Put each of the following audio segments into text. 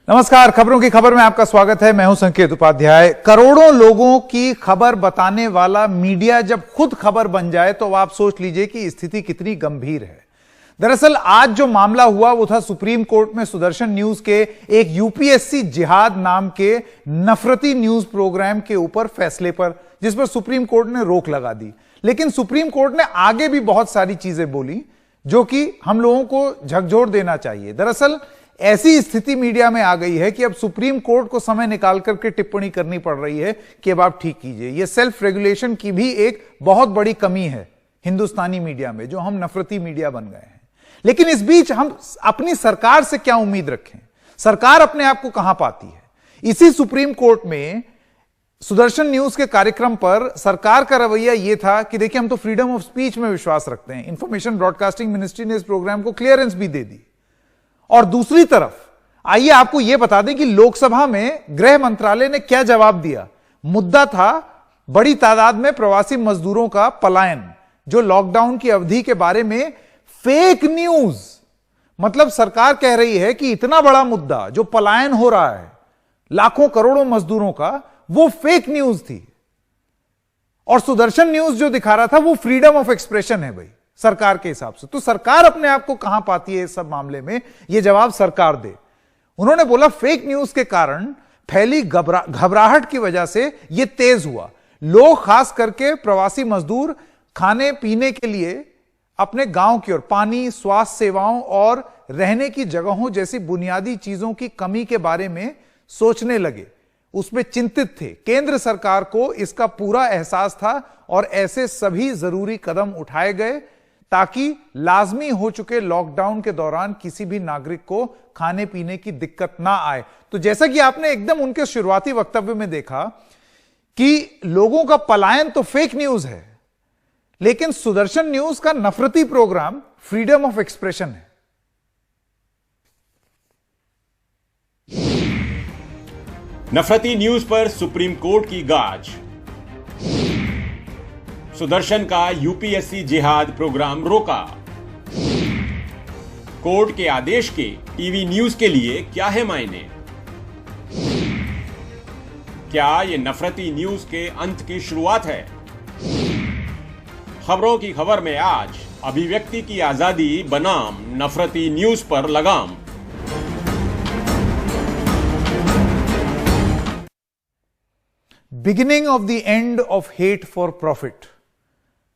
नमस्कार, खबरों की खबर में आपका स्वागत है। मैं हूं संकेत उपाध्याय। करोड़ों लोगों की खबर बताने वाला मीडिया जब खुद खबर बन जाए तो आप सोच लीजिए कि स्थिति कितनी गंभीर है। दरअसल आज जो मामला हुआ वो था सुप्रीम कोर्ट में सुदर्शन न्यूज के एक यूपीएससी जिहाद नाम के नफरती न्यूज प्रोग्राम के ऊपर फैसले पर, जिस पर सुप्रीम कोर्ट ने रोक लगा दी। लेकिन सुप्रीम कोर्ट ने आगे भी बहुत सारी चीजें बोली जो कि हम लोगों को झकझोर देना चाहिए। दरअसल ऐसी स्थिति मीडिया में आ गई है कि अब सुप्रीम कोर्ट को समय निकाल करके टिप्पणी करनी पड़ रही है कि अब आप ठीक कीजिए। यह सेल्फ रेगुलेशन की भी एक बहुत बड़ी कमी है हिंदुस्तानी मीडिया में, जो हम नफरती मीडिया बन गए हैं। लेकिन इस बीच हम अपनी सरकार से क्या उम्मीद रखें? सरकार अपने आप को कहां पाती है? इसी सुप्रीम कोर्ट में सुदर्शन न्यूज के कार्यक्रम पर सरकार का रवैया यह था कि देखिए, हम तो फ्रीडम ऑफ स्पीच में विश्वास रखते हैं। इंफॉर्मेशन ब्रॉडकास्टिंग मिनिस्ट्री ने इस प्रोग्राम को क्लियरेंस भी दे दी। और दूसरी तरफ आइए आपको यह बता दें कि लोकसभा में गृह मंत्रालय ने क्या जवाब दिया। मुद्दा था बड़ी तादाद में प्रवासी मजदूरों का पलायन, जो लॉकडाउन की अवधि के बारे में फेक न्यूज, मतलब सरकार कह रही है कि इतना बड़ा मुद्दा जो पलायन हो रहा है लाखों करोड़ों मजदूरों का, वो फेक न्यूज थी। और सुदर्शन न्यूज जो दिखा रहा था वो फ्रीडम ऑफ एक्सप्रेशन है भाई सरकार के हिसाब से। तो सरकार अपने आप को कहां पाती है इस सब मामले में? यह जवाब सरकार दे। उन्होंने बोला फेक न्यूज के कारण फैली घबराहट की वजह से यह तेज हुआ। लोग, खास करके प्रवासी मजदूर, खाने पीने के लिए अपने गांव की ओर पानी, स्वास्थ्य सेवाओं और रहने की जगहों जैसी बुनियादी चीजों की कमी के बारे में सोचने लगे, उसमें चिंतित थे। केंद्र सरकार को इसका पूरा एहसास था और ऐसे सभी जरूरी कदम उठाए गए ताकि लाजमी हो चुके लॉकडाउन के दौरान किसी भी नागरिक को खाने पीने की दिक्कत ना आए। तो जैसा कि आपने एकदम उनके शुरुआती वक्तव्य में देखा कि लोगों का पलायन तो फेक न्यूज है, लेकिन सुदर्शन न्यूज का नफरती प्रोग्राम फ्रीडम ऑफ एक्सप्रेशन है। नफरती न्यूज पर सुप्रीम कोर्ट की गाज। सुदर्शन का यूपीएससी जिहाद प्रोग्राम रोका। कोर्ट के आदेश के टीवी न्यूज के लिए क्या है मायने? क्या यह नफरती न्यूज के अंत की शुरुआत है? खबरों की खबर में आज अभिव्यक्ति की आजादी बनाम नफरती न्यूज पर लगाम। Beginning of the end of hate for profit.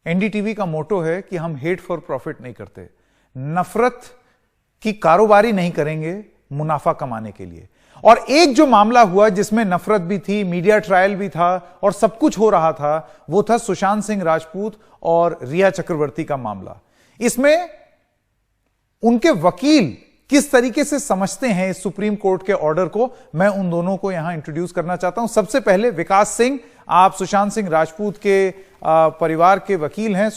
NDTV का मोटो है कि हम हेट फॉर प्रॉफिट नहीं करते, नफरत की कारोबारी नहीं करेंगे मुनाफा कमाने के लिए। और एक जो मामला हुआ जिसमें नफरत भी थी, मीडिया ट्रायल भी था और सब कुछ हो रहा था, वो था सुशांत सिंह राजपूत और रिया चक्रवर्ती का मामला। इसमें उनके वकील किस तरीके से समझते हैं इस सुप्रीम कोर्ट के ऑर्डर को, मैं उन दोनों को यहां इंट्रोड्यूस करना चाहता हूं। सबसे पहले विकास सिंह, आप सुशांत सिंह राजपूत के परिवार के वकील हैं।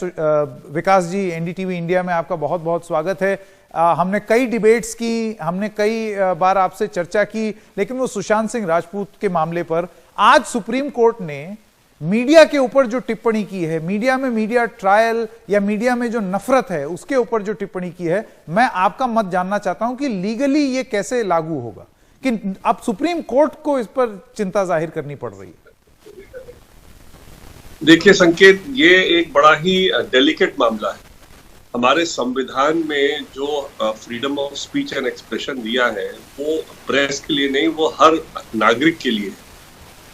विकास जी, एनडीटीवी इंडिया में आपका बहुत बहुत स्वागत है। हमने कई डिबेट्स की, हमने कई बार आपसे चर्चा की, लेकिन वो सुशांत सिंह राजपूत के मामले पर आज सुप्रीम कोर्ट ने मीडिया के ऊपर जो टिप्पणी की है, मीडिया में मीडिया ट्रायल या मीडिया में जो नफरत है उसके ऊपर जो टिप्पणी की है, मैं आपका मत जानना चाहता हूं कि लीगली ये कैसे लागू होगा कि अब सुप्रीम कोर्ट को इस पर चिंता जाहिर करनी पड़ रही है। देखिए संकेत, ये एक बड़ा ही डेलिकेट मामला है। हमारे संविधान में जो freedom of speech and expression दिया है वो प्रेस के लिए नहीं, वो हर नागरिक के लिए।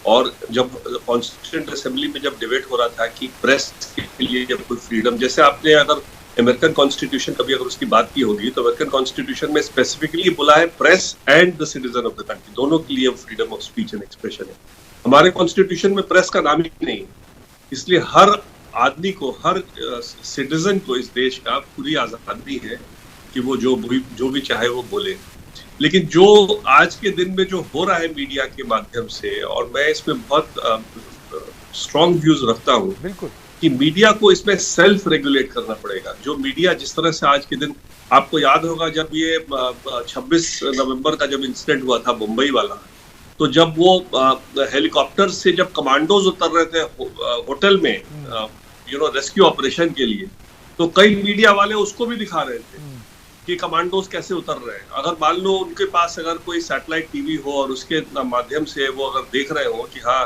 और जब कॉन्स्टिट्यूएंट असेंबली में जब डिबेट हो रहा था कि प्रेस के लिए जब कोई फ्रीडम, जैसे आपने अगर अमेरिकन कॉन्स्टिट्यूशन कभी अगर उसकी बात की होगी तो अमेरिकन कॉन्स्टिट्यूशन में स्पेसिफिकली बोला है press and the citizen of the country, दोनों के लिए freedom of speech and expression है। हमारे कॉन्स्टिट्यूशन में प्रेस का नाम ही नहीं, इसलिए हर आदमी को, हर सिटीजन को इस देश का पूरी आजादी है कि वो जो भी चाहे वो बोले। लेकिन जो आज के दिन में जो हो रहा है मीडिया के माध्यम से, और मैं इसमें बहुत स्ट्रॉन्ग व्यूज रखता हूँ कि मीडिया को इसमें सेल्फ रेगुलेट करना पड़ेगा। जो मीडिया जिस तरह से आज के दिन, आपको याद होगा जब ये 26 नवंबर का जब इंसिडेंट हुआ था मुंबई वाला, तो जब वो हेलीकॉप्टर से जब कमांडोज उतर रहे थे होटल में रेस्क्यू ऑपरेशन के लिए, तो कई मीडिया वाले उसको भी दिखा रहे थे कि कमांडोज कैसे उतर रहे हैं। अगर मान लो उनके पास अगर कोई सैटेलाइट टीवी हो और उसके माध्यम से वो अगर देख रहे हो कि हाँ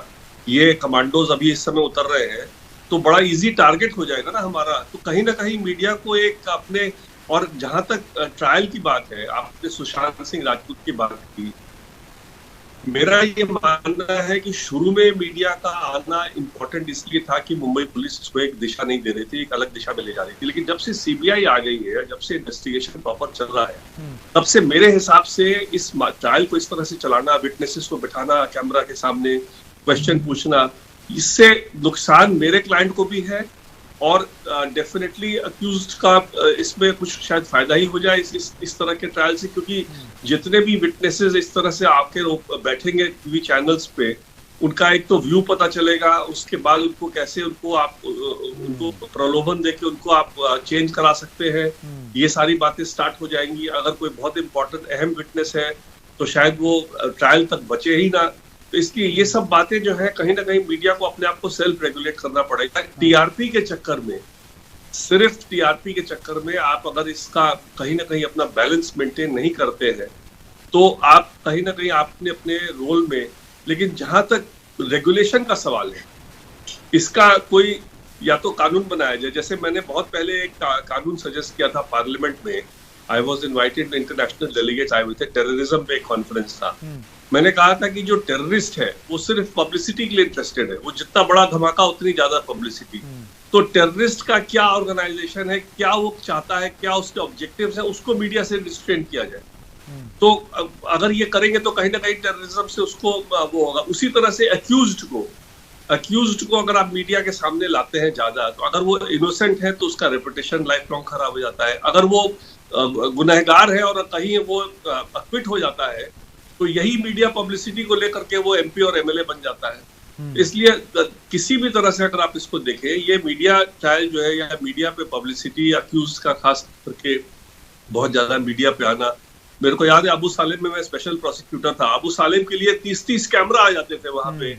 ये कमांडोज अभी इस समय उतर रहे हैं, तो बड़ा इजी टारगेट हो जाएगा ना हमारा। तो कहीं ना कहीं मीडिया को एक अपने, और जहां तक ट्रायल की बात है, आपने सुशांत सिंह राजपूत की बात की, मेरा ये मानना है कि शुरू में मीडिया का आना इम्पोर्टेंट इसलिए था कि मुंबई पुलिस इसको एक दिशा नहीं दे रही थी, एक अलग दिशा में ले जा रही थी। लेकिन जब से सीबीआई आ गई है, जब से इन्वेस्टिगेशन प्रॉपर चल रहा है, तब से मेरे हिसाब से इस ट्रायल को इस तरह से चलाना, विटनेसेस को बिठाना कैमरा के सामने, क्वेश्चन पूछना, इससे नुकसान मेरे क्लाइंट को भी है और डेफिनेटली अक्यूज्ड का इसमें कुछ शायद फायदा ही हो जाए इस तरह के ट्रायल से, क्योंकि जितने भी विटनेसेस इस तरह से आके बैठेंगे टीवी चैनल्स पे, उनका एक तो व्यू पता चलेगा, उसके बाद उनको कैसे उनको प्रलोभन देके उनको आप चेंज करा सकते हैं, ये सारी बातें स्टार्ट हो जाएंगी। अगर कोई बहुत इंपॉर्टेंट अहम विटनेस है तो शायद वो ट्रायल तक बचे ही ना। तो इसलिए ये सब बातें जो है कहीं ना कहीं मीडिया को अपने आप को सेल्फ रेगुलेट करना पड़ेगा। टीआरपी के चक्कर में, सिर्फ टीआरपी के चक्कर में आप अगर इसका कहीं ना कहीं अपना बैलेंस मेंटेन नहीं करते हैं तो आप कहीं ना कहीं आपने अपने रोल में, लेकिन जहां तक रेगुलेशन का सवाल है, इसका कोई या तो कानून बनाया जाए। जैसे मैंने बहुत पहले एक कानून सजेस्ट किया था पार्लियामेंट में, I was invited, international delegates आए हुए थे, टेररिज्म पे एक कॉन्फ्रेंस था। मैंने कहा था कि जो टेररिस्ट है वो सिर्फ पब्लिसिटी के लिए इंटरेस्टेड है, वो जितना बड़ा धमाका उतनी ज्यादा पब्लिसिटी। तो टेररिस्ट का क्या ऑर्गेनाइजेशन है, क्या वो चाहता है, क्या उसके ऑब्जेक्टिव्स है, उसको मीडिया से रिस्ट्रेन किया जाए। तो अगर ये करेंगे तो कहीं ना कहीं टेररिज्म से उसको वो होगा। उसी तरह से अक्यूज्ड को अगर आप मीडिया के सामने लाते हैं ज्यादा, तो अगर वो इनोसेंट है तो उसका रेपुटेशन लाइफ लॉन्ग खराब हो जाता है। अगर वो गुनहगार है और कहीं वो अक्विट हो जाता है तो यही मीडिया पब्लिसिटी को लेकर के वो एमपी और एमएलए बन जाता है। इसलिए किसी भी तरह से अगर आप इसको देखें, ये मीडिया ट्रायल जो है या मीडिया पे पब्लिसिटी, अक्यूज का खास करके बहुत ज्यादा मीडिया पे आना, मेरे को याद है अबू सालेम में मैं स्पेशल प्रोसिक्यूटर था, अबू सालेम के लिए 30-30 कैमरा आ जाते थे वहां पे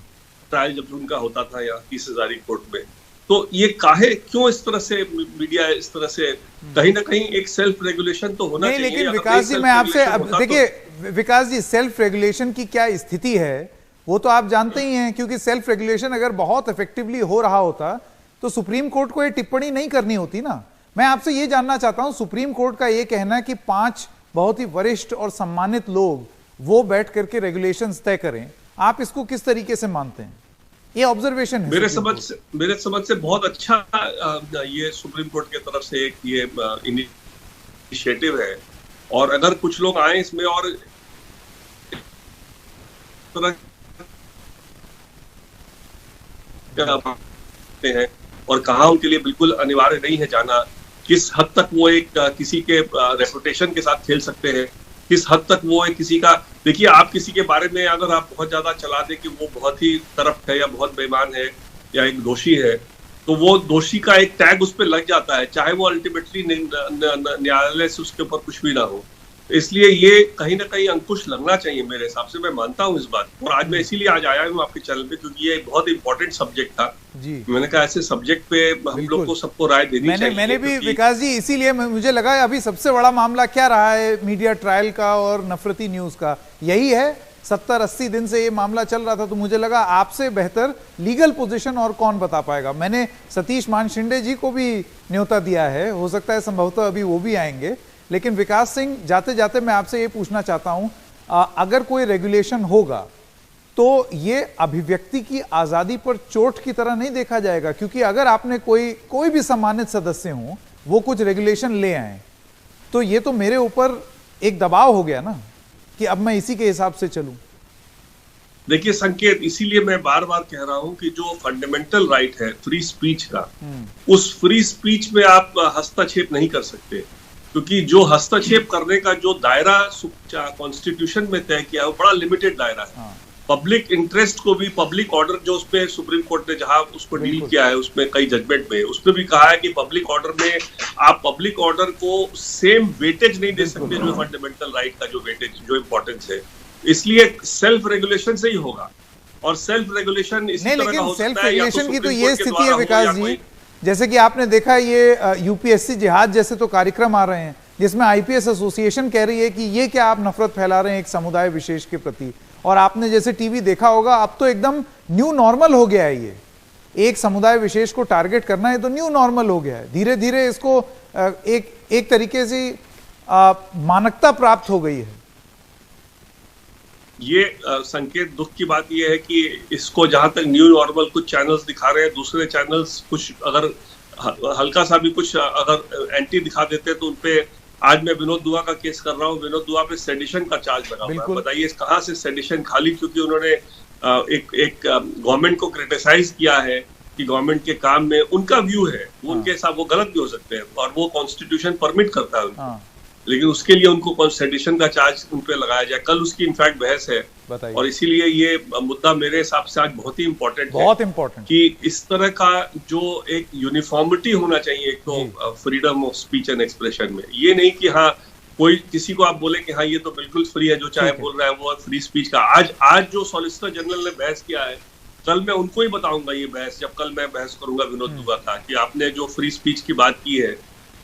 ट्रायल जब उनका होता था यहाँ 30 हज़ारी कोर्ट में। तो ये क्यों इस तरह से मीडिया इस तरह से, कहीं ना कहीं एक सेल्फ रेगुलेशन तो होना चाहिए। लेकिन विकास जी, मैं आपसे देखिए विकास जी, सेल्फ रेगुलेशन की क्या स्थिति है वो तो आप जानते ही हैं, क्योंकि सेल्फ रेगुलेशन अगर बहुत इफेक्टिवली हो रहा होता तो सुप्रीम कोर्ट को ये टिप्पणी नहीं करनी होती ना। मैं आपसे ये जानना चाहता हूं, सुप्रीम कोर्ट का ये कहना है कि 5 बहुत ही वरिष्ठ और सम्मानित लोग वो बैठ करके रेगुलेशंस तय करें, आप इसको किस तरीके से मानते हैं? ये ऑब्जर्वेशन है मेरे समझ से बहुत अच्छा ये सुप्रीम कोर्ट की तरफ से एक ये इनिशिएटिव है। और अगर कुछ लोग आए इसमें और हैं और कहा उनके लिए बिल्कुल अनिवार्य नहीं है जाना, किस हद तक वो एक किसी के रेपुटेशन के साथ खेल सकते हैं, किस हद तक वो एक किसी का, देखिए आप किसी के बारे में अगर आप बहुत ज्यादा चला दे कि वो बहुत ही करप्ट है या बहुत बेईमान है या एक दोषी है, तो वो दोषी का एक टैग उस पर लग जाता है, चाहे वो अल्टीमेटली न्यायालय से उसके ऊपर कुछ भी ना हो। इसलिए ये कहीं ना कहीं अंकुश लगना चाहिए मेरे हिसाब से, मैं मानता हूँ इस बात को। और आज मैं इसीलिए आज आया हूँ आपके चैनल पे क्योंकि ये बहुत इंपॉर्टेंट सब्जेक्ट था जी। मैंने कहा ऐसे सब्जेक्ट पे हम लोग को सबको राय देनी चाहिए। मैंने भी विकास जी इसीलिए मुझे लगा अभी सबसे बड़ा मामला क्या रहा है मीडिया ट्रायल का और नफरती न्यूज का, यही है। 70-80 दिन से ये मामला चल रहा था, तो मुझे लगा आपसे बेहतर लीगल पोजीशन और कौन बता पाएगा। मैंने सतीश मान शिंदे जी को भी न्योता दिया है, हो सकता है संभवतः अभी वो भी आएंगे। लेकिन विकास सिंह, जाते जाते मैं आपसे ये पूछना चाहता हूं, अगर कोई रेगुलेशन होगा तो ये अभिव्यक्ति की आजादी पर चोट की तरह नहीं देखा जाएगा, क्योंकि अगर आपने कोई भी सम्मानित सदस्य हो वो कुछ रेगुलेशन ले आए तो ये तो मेरे ऊपर एक दबाव हो गया ना कि अब मैं इसी के हिसाब से चलूं। देखिए संकेत, इसीलिए मैं बार बार कह रहा हूं कि जो फंडामेंटल राइट है फ्री स्पीच का, उस फ्री स्पीच में आप हस्तक्षेप नहीं कर सकते, क्योंकि जो हस्तक्षेप करने का जो दायरा कॉन्स्टिट्यूशन में तय किया है वो बड़ा लिमिटेड दायरा है। पब्लिक इंटरेस्ट को भी, पब्लिक ऑर्डर जो उसपे सुप्रीम कोर्ट ने जहां उसको डील किया है उसमें कई जजमेंट में उसमें भी कहा है कि पब्लिक ऑर्डर में आप पब्लिक ऑर्डर को सेम वेटेज नहीं दे सकते जो फंडामेंटल राइट का जो वेटेज, जो इम्पोर्टेंस है। इसलिए सेल्फ रेगुलेशन से ही होगा, और सेल्फ रेगुलेशन इसी तरह का हो सकता है। सेल्फ रेगुलेशन की तो ये स्थिति है विकास जी, जैसे कि आपने देखा ये यूपीएससी जिहाद जैसे तो कार्यक्रम आ रहे हैं, जिसमें आईपीएस एसोसिएशन कह रही है कि ये क्या आप नफरत फैला रहे हैं एक समुदाय विशेष के प्रति। और आपने जैसे टीवी देखा होगा, अब तो एकदम न्यू नॉर्मल हो गया है, ये एक समुदाय विशेष को टारगेट करना है तो न्यू नॉर्मल हो गया है। धीरे धीरे इसको एक तरीके से मानकता प्राप्त हो गई है। ये संकेत दुख की बात यह है कि इसको जहां तक न्यू नॉर्मल कुछ चैनल्स दिखा रहे हैं, दूसरे चैनल्स कुछ अगर हल्का सा भी कुछ अगर एंटी दिखा देते हैं तो उनपे, आज मैं विनोद दुआ का केस कर रहा हूँ, विनोद दुआ पे सेडिशन का चार्ज लगा हुआ है। बताइए कहाँ से सेडिशन? खाली क्योंकि उन्होंने एक गवर्नमेंट को क्रिटिसाइज किया है कि गवर्नमेंट के काम में उनका व्यू है, वो उनके हिसाब वो गलत भी हो सकते हैं और वो कॉन्स्टिट्यूशन परमिट करता है उनको, लेकिन उसके लिए उनको सेडिशन का चार्ज उन पे लगाया जाए। कल उसकी इनफैक्ट बहस है और इसीलिए ये मुद्दा मेरे हिसाब से आज बहुत ही इम्पोर्टेंट है कि इस तरह का जो एक यूनिफॉर्मिटी होना चाहिए एक तो freedom of speech and expression में। ये नहीं कि हाँ कोई किसी को आप बोले कि हाँ ये तो बिल्कुल फ्री है, जो चाहे बोल रहा है, वो फ्री स्पीच का। आज जो सॉलिसिटर जनरल ने बहस किया है, कल मैं उनको ही बताऊंगा ये बहस, जब कल मैं बहस करूंगा विनोद दुआ का, कि आपने जो फ्री स्पीच की बात की है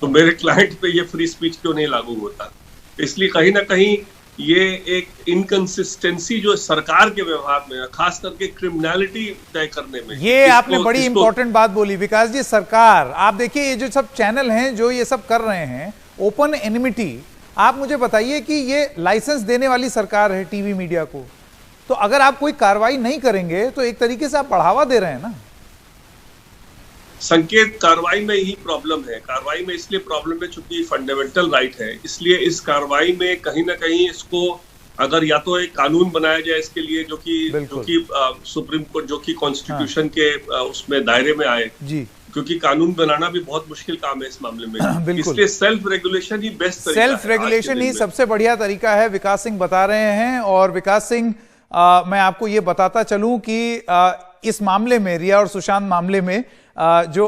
तो मेरे क्लाइंट पे ये फ्री स्पीच क्यों नहीं लागू होता। इसलिए कहीं ना कहीं ये एक इनकंसिस्टेंसी जो सरकार के व्यवहार में, खास करके क्रिमिनलिटी तय करने में, ये आपने बड़ी इंपॉर्टेंट बात बोली विकास जी। सरकार, आप देखिए ये जो सब चैनल हैं जो ये सब कर रहे हैं ओपन एनिमिटी, आप मुझे बताइए कि ये लाइसेंस देने वाली सरकार है टीवी मीडिया को, तो अगर आप कोई कार्रवाई नहीं करेंगे तो एक तरीके से आप बढ़ावा दे रहे हैं ना। संकेत, कार्रवाई में ही प्रॉब्लम है। कार्रवाई में इसलिए प्रॉब्लम है चूंकि फंडामेंटल राइट है, इसलिए इस कार्रवाई में कहीं ना कहीं इसको अगर या तो एक कानून बनाया जाए इसके लिए जो कि सुप्रीम कोर्ट, जो कि कॉन्स्टिट्यूशन के उसमें दायरे में आए जी, क्योंकि कानून बनाना भी बहुत मुश्किल काम है इस मामले में। इसलिए सेल्फ रेगुलेशन ही बेस्ट तरीका है। सेल्फ रेगुलेशन ही सबसे बढ़िया तरीका है, विकास सिंह बता रहे हैं। और विकास सिंह, मैं आपको ये बताता चलूं कि इस मामले में, रिया और सुशांत मामले में, जो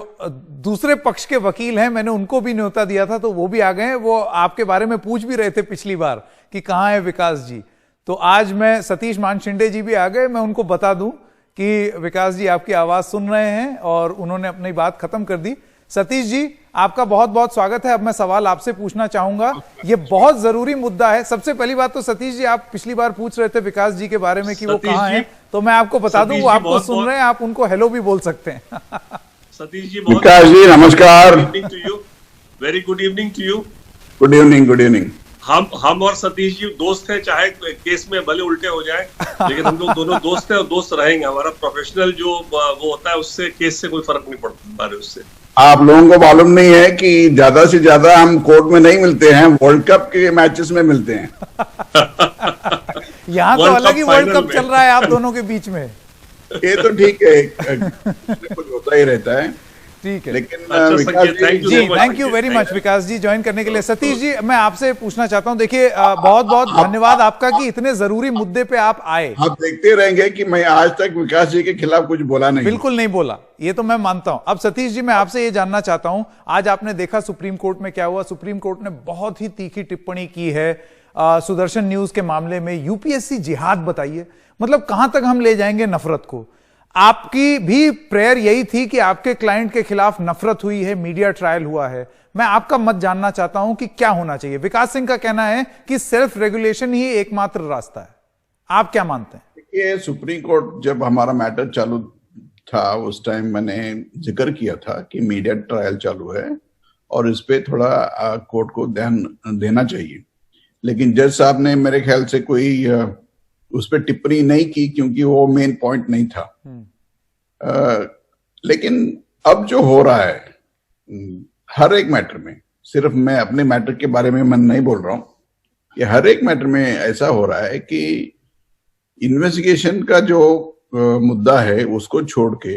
दूसरे पक्ष के वकील हैं, मैंने उनको भी न्योता दिया था तो वो भी आ गए हैं। वो आपके बारे में पूछ भी रहे थे पिछली बार कि कहाँ है विकास जी, तो आज मैं सतीश मान शिंदे जी भी आ गए। मैं उनको बता दूं कि विकास जी आपकी आवाज सुन रहे हैं और उन्होंने अपनी बात खत्म कर दी। सतीश जी, आपका बहुत बहुत स्वागत है। अब मैं सवाल आपसे पूछना चाहूंगा, ये बहुत जरूरी मुद्दा है। सबसे पहली बात तो सतीश जी, आप पिछली बार पूछ रहे थे विकास जी के बारे में कि वो कहाँ हैं, तो मैं आपको बता दूं वो आपको सुन रहे हैं, आप उनको हेलो भी बोल सकते हैं। सतीश जी, विकास जी नमस्कार। Very good evening to you. Good evening, good evening. हम और सतीश जी दोस्त हैं, चाहे केस में भले उल्टे हो जाए, लेकिन हम लोग दोनों दोस्त हैं और दोस्त रहेंगे। हमारा प्रोफेशनल जो वो होता है उससे केस से कोई फर्क नहीं पड़ता हमारे उससे। आप लोगों को मालूम नहीं है कि ज्यादा से ज्यादा हम कोर्ट में नहीं मिलते हैं, वर्ल्ड कप के मैचेस में मिलते हैं। यहाँ तो अलग ही वर्ल्ड कप चल रहा है आप दोनों के बीच में। ये तो ठीक है, कुछ होता ही रहता है, ठीक है। लेकिन thank you very much Vikas ji join करने के लिए। सतीश जी, मैं आपसे पूछना चाहता हूं, देखिए बहुत बहुत धन्यवाद आपका कि इतने जरूरी मुद्दे पे आप आए। आप देखते रहेंगे कि मैं आज तक विकास जी के खिलाफ कुछ बोला नहीं, बिल्कुल नहीं बोला, ये तो मैं मानता हूं। अब सतीश जी, मैं आपसे ये जानना चाहता हूं, आज आपने देखा सुप्रीम कोर्ट में क्या हुआ। सुप्रीम कोर्ट ने बहुत ही तीखी टिप्पणी की है सुदर्शन न्यूज के मामले में। यूपीएससी जिहाद बताइए, मतलब कहां तक हम ले जाएंगे नफरत को। आपकी भी प्रेयर यही थी कि आपके क्लाइंट के खिलाफ नफरत हुई है, मीडिया ट्रायल हुआ है। मैं आपका मत जानना चाहता हूं कि क्या होना चाहिए। विकास सिंह का कहना है कि सेल्फ रेगुलेशन ही एकमात्र रास्ता है, आप क्या मानते हैं? देखिए, सुप्रीम कोर्ट जब हमारा मैटर चालू था उस टाइम मैंने जिक्र किया था कि मीडिया ट्रायल चालू है और इस पे थोड़ा कोर्ट को ध्यान देना चाहिए, लेकिन जज साहब ने मेरे ख्याल से कोई उस पर टिप्पणी नहीं की क्योंकि वो मेन पॉइंट नहीं था। लेकिन अब जो हो रहा है हर एक मैटर में, सिर्फ मैं अपने मैटर के बारे में मन नहीं बोल रहा हूं, कि हर एक मैटर में ऐसा हो रहा है कि इन्वेस्टिगेशन का जो मुद्दा है उसको छोड़ के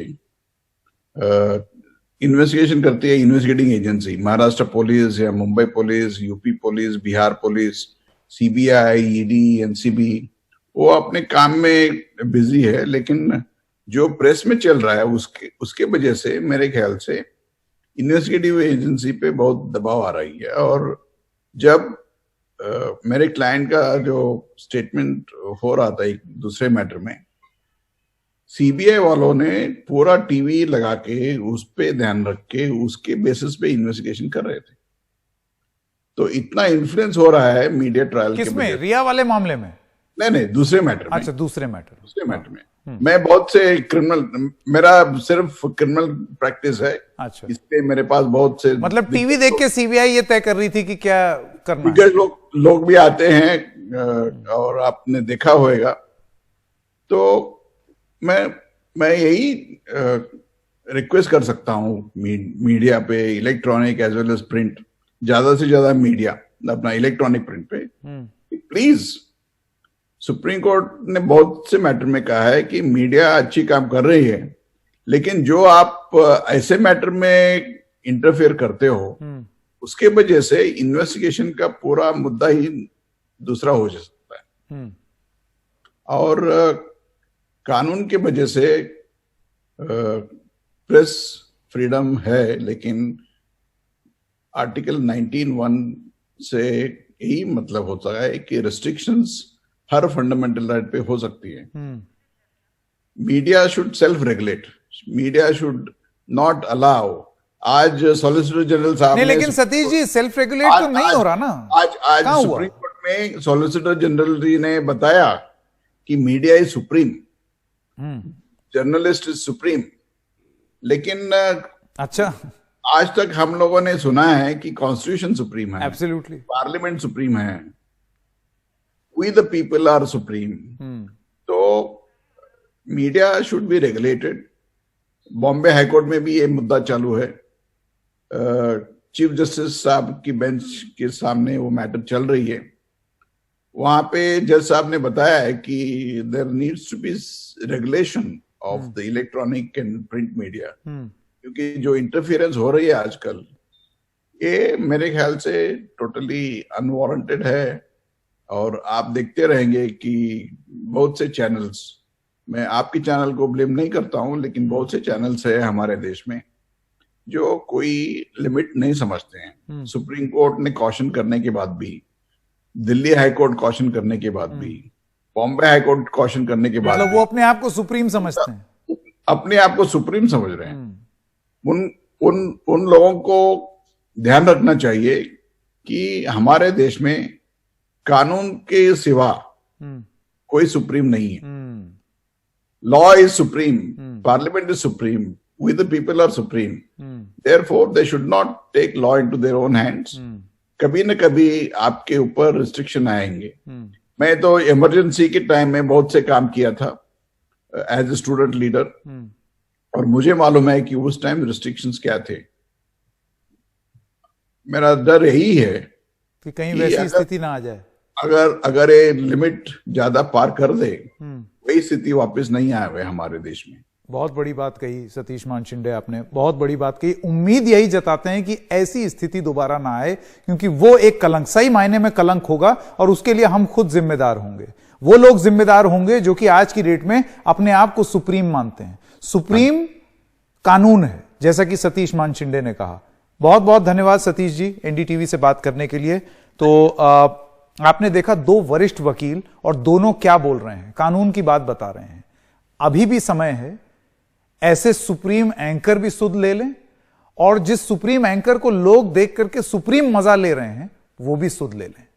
इन्वेस्टिगेशन करती है इन्वेस्टिगेटिंग एजेंसी, महाराष्ट्र पुलिस या Mumbai police, UP police, Bihar police, CBI, ED, NCB, वो अपने काम में बिजी है। लेकिन जो प्रेस में चल रहा है उसके वजह से मेरे ख्याल से इन्वेस्टिगेटिव एजेंसी पे बहुत दबाव आ रही है। और जब मेरे क्लाइंट का जो स्टेटमेंट हो रहा था एक दूसरे मैटर में, सीबीआई वालों ने पूरा टीवी लगा के उस पे ध्यान रख के उसके बेसिस पे इन्वेस्टिगेशन कर रहे थे। तो इतना इन्फ्लुएंस हो रहा है मीडिया ट्रायल के किसमें, वजह से। रिया वाले मामले में? नहीं, दूसरे मैटर में। अच्छा, दूसरे मैटर में मैं बहुत से क्रिमिनल, मेरा सिर्फ क्रिमिनल प्रैक्टिस है, अच्छा, इसलिए मेरे पास बहुत से, मतलब टीवी देख के सीबीआई ये तय कर रही थी कि क्या करना है? बिगड़ लोग भी आते हैं और आपने देखा होगा। तो मैं यही रिक्वेस्ट कर सकता हूं मीडिया पे, electronic as well as print, ज्यादा से ज्यादा मीडिया अपना इलेक्ट्रॉनिक प्रिंट पे, प्लीज, सुप्रीम कोर्ट ने बहुत से मैटर में कहा है कि मीडिया अच्छी काम कर रही है, लेकिन जो आप ऐसे मैटर में इंटरफेयर करते हो, उसके वजह से इन्वेस्टिगेशन का पूरा मुद्दा ही दूसरा हो सकता है। और कानून के वजह से प्रेस फ्रीडम है, लेकिन आर्टिकल 19(1) से यही मतलब होता है कि रिस्ट्रिक्शंस हर फंडामेंटल राइट पे हो सकती है। Media should self regulate, media should not allow. आज सॉलिसिटर जनरल साहब नहीं, लेकिन सतीश जी सेल्फ रेगुलेट तो नहीं हो रहा ना। आज सुप्रीम कोर्ट में सॉलिसिटर जनरल जी ने बताया कि media is supreme, journalist is supreme, लेकिन अच्छा, आज तक हम लोगों ने सुना है कि कॉन्स्टिट्यूशन सुप्रीम है, एब्सोल्युटली, पार्लियामेंट सुप्रीम है, we the people are supreme. तो media should be regulated. Bombay high court में भी ये मुद्दा चालू है, चीफ जस्टिस साहब की बेंच के सामने वो मैटर चल रही है। वहां पे जज साहब ने बताया है कि there needs to be regulation of the electronic and print media, क्योंकि जो इंटरफियरेंस हो रही है आजकल, ये मेरे ख्याल से टोटली अनवारंटेड है। और आप देखते रहेंगे कि बहुत से चैनल्स, मैं आपके चैनल को ब्लेम नहीं करता हूं, लेकिन बहुत से चैनल्स है हमारे देश में जो कोई लिमिट नहीं समझते हैं। सुप्रीम कोर्ट ने कॉशन करने के बाद भी, दिल्ली हाई कोर्ट कॉशन करने के बाद भी, बॉम्बे हाई कोर्ट कॉशन करने के बाद, मतलब वो अपने आप को सुप्रीम समझते हैं, अपने आप को सुप्रीम समझ रहे हैं। उन लोगों को ध्यान रखना चाहिए कि हमारे देश में कानून के सिवा कोई सुप्रीम नहीं है। Law is supreme, parliament is supreme, we the people are supreme, therefore they should not take law into their own hands. कभी न कभी आपके ऊपर रिस्ट्रिक्शन आएंगे। मैं तो इमरजेंसी के टाइम में बहुत से काम किया था एज ए स्टूडेंट लीडर, और मुझे मालूम है कि उस टाइम रिस्ट्रिक्शंस क्या थे। मेरा डर यही है कि कहीं वैसी स्थिति ना आ जाए। अगर ये लिमिट ज्यादा पार कर दे, वही स्थिति वापस नहीं आए हमारे देश में। बहुत बड़ी बात कही सतीश मानशिंडे, आपने बहुत बड़ी बात कही। उम्मीद यही जताते हैं कि ऐसी स्थिति दोबारा ना आए, क्योंकि वो एक कलंक, सही मायने में कलंक होगा, और उसके लिए हम खुद जिम्मेदार होंगे। वो लोग जिम्मेदार होंगे जो कि आज की डेट में अपने आप को सुप्रीम मानते हैं। सुप्रीम कानून है, जैसा कि सतीश मानशिंडे ने कहा। बहुत बहुत धन्यवाद सतीश जी एनडीटीवी से बात करने के लिए। तो आपने देखा दो वरिष्ठ वकील, और दोनों क्या बोल रहे हैं, कानून की बात बता रहे हैं। अभी भी समय है, ऐसे सुप्रीम एंकर भी सुध ले लें, और जिस सुप्रीम एंकर को लोग देख करके सुप्रीम मजा ले रहे हैं, वो भी सुध ले लें।